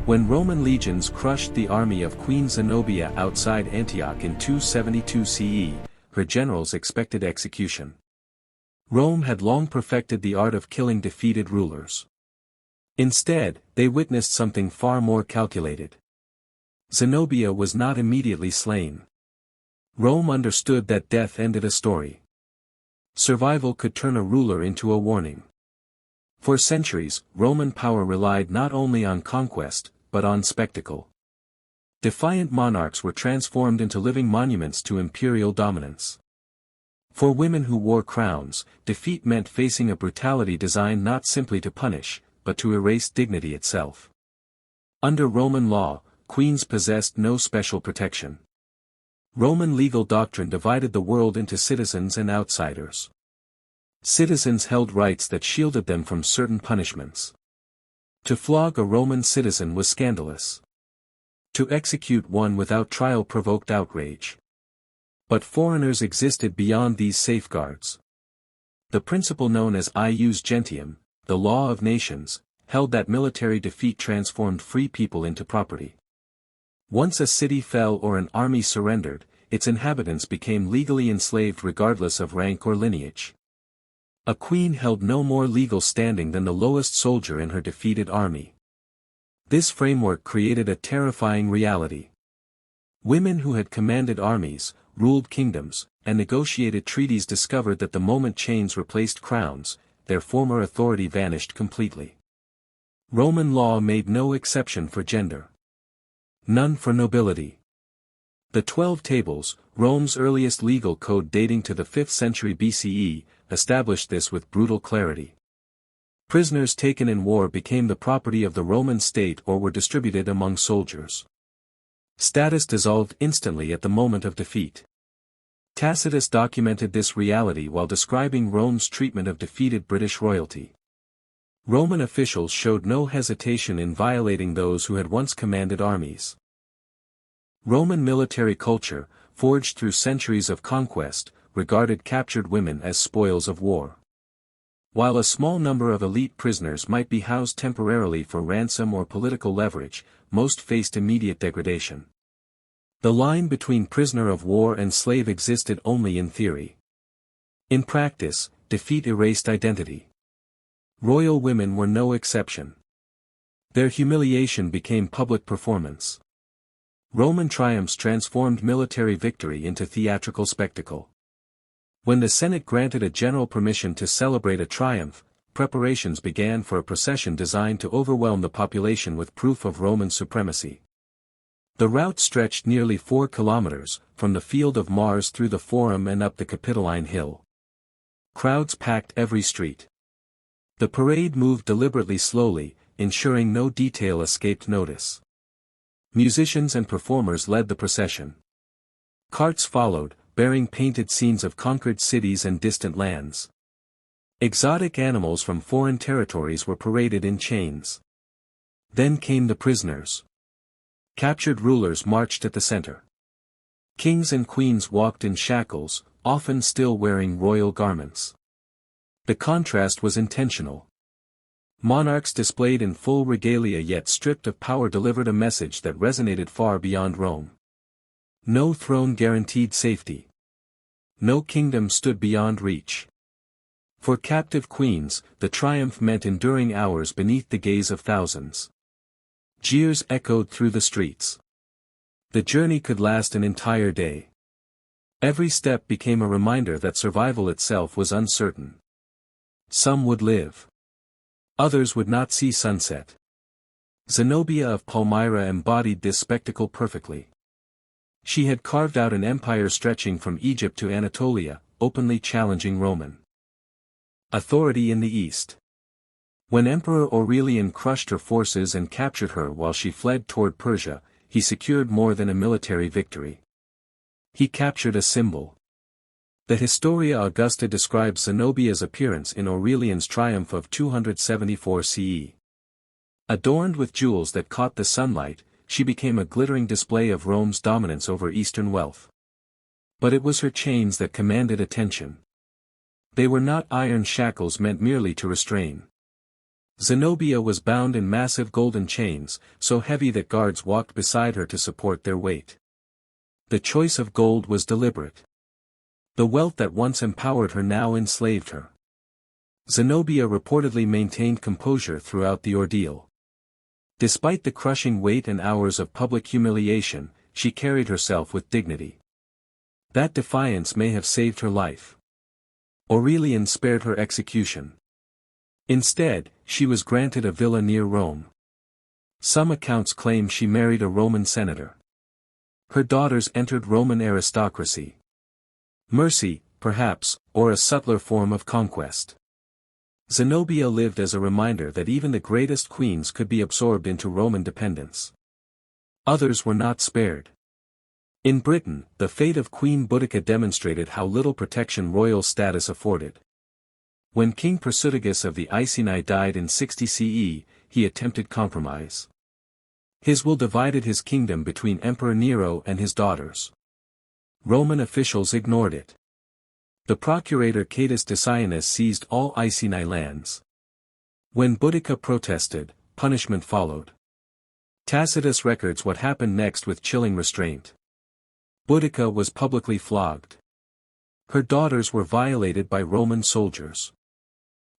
When Roman legions crushed the army of Queen Zenobia outside Antioch in 272 CE, her generals expected execution. Rome had long perfected the art of killing defeated rulers. Instead, they witnessed something far more calculated. Zenobia was not immediately slain. Rome understood that death ended a story. Survival could turn a ruler into a warning. For centuries, Roman power relied not only on conquest, but on spectacle. Defiant monarchs were transformed into living monuments to imperial dominance. For women who wore crowns, defeat meant facing a brutality designed not simply to punish, but to erase dignity itself. Under Roman law, queens possessed no special protection. Roman legal doctrine divided the world into citizens and outsiders. Citizens held rights that shielded them from certain punishments. To flog a Roman citizen was scandalous. To execute one without trial provoked outrage. But foreigners existed beyond these safeguards. The principle known as ius gentium, the law of nations, held that military defeat transformed free people into property. Once a city fell or an army surrendered, its inhabitants became legally enslaved regardless of rank or lineage. A queen held no more legal standing than the lowest soldier in her defeated army. This framework created a terrifying reality. Women who had commanded armies, ruled kingdoms, and negotiated treaties discovered that the moment chains replaced crowns, their former authority vanished completely. Roman law made no exception for gender. None for nobility. The 12 Tables, Rome's earliest legal code dating to the 5th century BCE, established this with brutal clarity. Prisoners taken in war became the property of the Roman state or were distributed among soldiers. Status dissolved instantly at the moment of defeat. Tacitus documented this reality while describing Rome's treatment of defeated British royalty. Roman officials showed no hesitation in violating those who had once commanded armies. Roman military culture, forged through centuries of conquest, regarded captured women as spoils of war. While a small number of elite prisoners might be housed temporarily for ransom or political leverage, most faced immediate degradation. The line between prisoner of war and slave existed only in theory. In practice, defeat erased identity. Royal women were no exception. Their humiliation became public performance. Roman triumphs transformed military victory into theatrical spectacle. When the Senate granted a general permission to celebrate a triumph, preparations began for a procession designed to overwhelm the population with proof of Roman supremacy. The route stretched nearly 4 kilometers, from the Field of Mars through the Forum and up the Capitoline Hill. Crowds packed every street. The parade moved deliberately slowly, ensuring no detail escaped notice. Musicians and performers led the procession. Carts followed, bearing painted scenes of conquered cities and distant lands. Exotic animals from foreign territories were paraded in chains. Then came the prisoners. Captured rulers marched at the center. Kings and queens walked in shackles, often still wearing royal garments. The contrast was intentional. Monarchs displayed in full regalia yet stripped of power delivered a message that resonated far beyond Rome. No throne guaranteed safety. No kingdom stood beyond reach. For captive queens, the triumph meant enduring hours beneath the gaze of thousands. Jeers echoed through the streets. The journey could last an entire day. Every step became a reminder that survival itself was uncertain. Some would live. Others would not see sunset. Zenobia of Palmyra embodied this spectacle perfectly. She had carved out an empire stretching from Egypt to Anatolia, openly challenging Roman authority in the east. When Emperor Aurelian crushed her forces and captured her while she fled toward Persia, he secured more than a military victory. He captured a symbol. The Historia Augusta describes Zenobia's appearance in Aurelian's triumph of 274 CE. Adorned with jewels that caught the sunlight, she became a glittering display of Rome's dominance over Eastern wealth. But it was her chains that commanded attention. They were not iron shackles meant merely to restrain. Zenobia was bound in massive golden chains, so heavy that guards walked beside her to support their weight. The choice of gold was deliberate. The wealth that once empowered her now enslaved her. Zenobia reportedly maintained composure throughout the ordeal. Despite the crushing weight and hours of public humiliation, she carried herself with dignity. That defiance may have saved her life. Aurelian spared her execution. Instead, she was granted a villa near Rome. Some accounts claim she married a Roman senator. Her daughters entered Roman aristocracy. Mercy, perhaps, or a subtler form of conquest. Zenobia lived as a reminder that even the greatest queens could be absorbed into Roman dependence. Others were not spared. In Britain, the fate of Queen Boudica demonstrated how little protection royal status afforded. When King Prasutagus of the Iceni died in 60 CE, he attempted compromise. His will divided his kingdom between Emperor Nero and his daughters. Roman officials ignored it. The procurator Catus Decianus seized all Iceni lands. When Boudica protested, punishment followed. Tacitus records what happened next with chilling restraint. Boudica was publicly flogged. Her daughters were violated by Roman soldiers.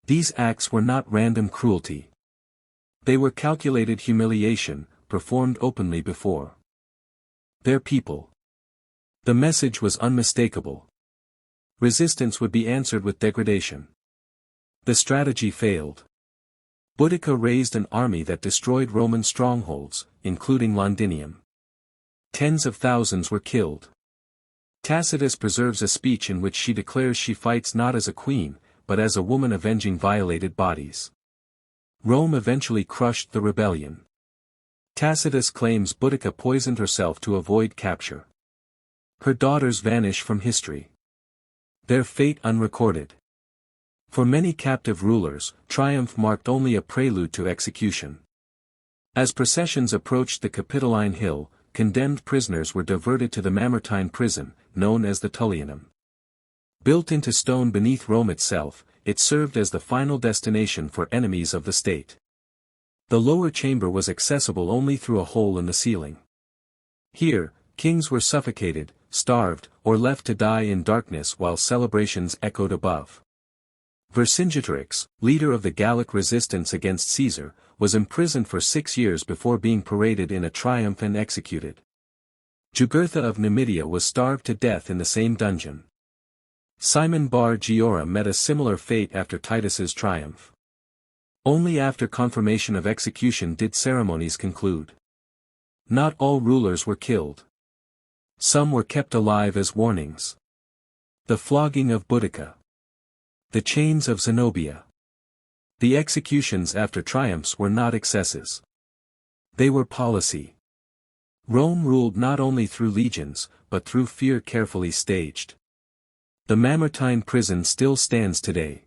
These acts were not random cruelty. They were calculated humiliation, performed openly before their people. The message was unmistakable. Resistance would be answered with degradation. The strategy failed. Boudica raised an army that destroyed Roman strongholds, including Londinium. Tens of thousands were killed. Tacitus preserves a speech in which she declares she fights not as a queen, but as a woman avenging violated bodies. Rome eventually crushed the rebellion. Tacitus claims Boudica poisoned herself to avoid capture. Her daughters vanish from history. Their fate unrecorded. For many captive rulers, triumph marked only a prelude to execution. As processions approached the Capitoline Hill, condemned prisoners were diverted to the Mamertine prison, known as the Tullianum. Built into stone beneath Rome itself, it served as the final destination for enemies of the state. The lower chamber was accessible only through a hole in the ceiling. Here, kings were suffocated, starved, or left to die in darkness while celebrations echoed above. Vercingetorix, leader of the Gallic resistance against Caesar, was imprisoned for 6 years before being paraded in a triumph and executed. Jugurtha of Numidia was starved to death in the same dungeon. Simon Bar Giora met a similar fate after Titus's triumph. Only after confirmation of execution did ceremonies conclude. Not all rulers were killed. Some were kept alive as warnings. The flogging of Boudica. The chains of Zenobia. The executions after triumphs were not excesses. They were policy. Rome ruled not only through legions, but through fear carefully staged. The Mamertine prison still stands today.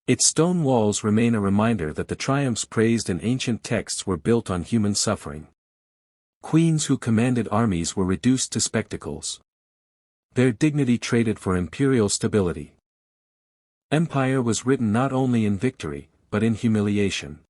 Its stone walls remain a reminder that the triumphs praised in ancient texts were built on human suffering. Queens who commanded armies were reduced to spectacles. Their dignity traded for imperial stability. Empire was written not only in victory, but in humiliation.